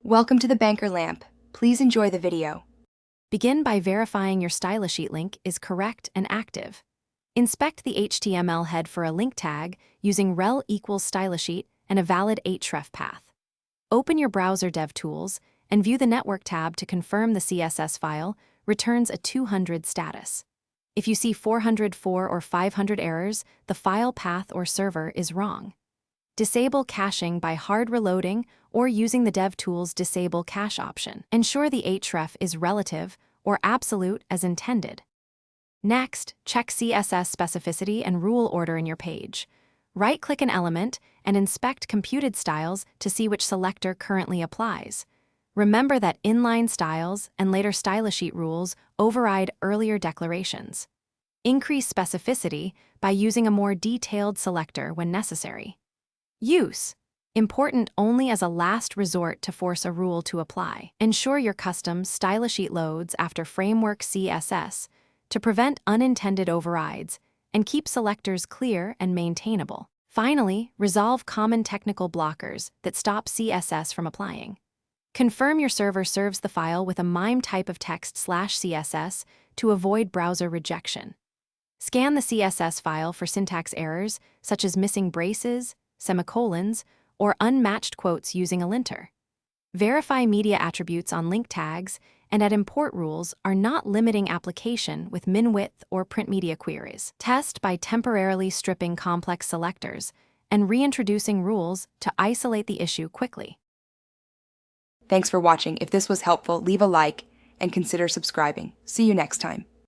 Welcome to the Banker Lamp. Please enjoy the video. Begin by verifying your style sheet link is correct and active. Inspect the HTML head for a link tag using rel equals stylisheet and a valid href path. Open your browser DevTools and view the Network tab to confirm the CSS file returns a 200 status. If you see 404 or 500 errors, the file path or server is wrong. Disable caching by hard reloading or using the DevTools Disable Cache option. Ensure the href is relative or absolute as intended. Next, check CSS specificity and rule order in your page. Right-click an element and inspect computed styles to see which selector currently applies. Remember that inline styles and later stylisheet rules override earlier declarations. Increase specificity by using a more detailed selector when necessary. Use: important only as a last resort to force a rule to apply. Ensure your custom stylisheet loads after framework CSS to prevent unintended overrides and keep selectors clear and maintainable. Finally, resolve common technical blockers that stop CSS from applying. Confirm your server serves the file with a MIME type of text/CSS to avoid browser rejection. Scan the CSS file for syntax errors such as missing braces, semicolons, or unmatched quotes using a linter. Verify media attributes on link tags and add import rules are not limiting application with min-width or print media queries. Test by temporarily stripping complex selectors and reintroducing rules to isolate the issue quickly. Thanks for watching. If this was helpful, leave a like and consider subscribing. See you next time.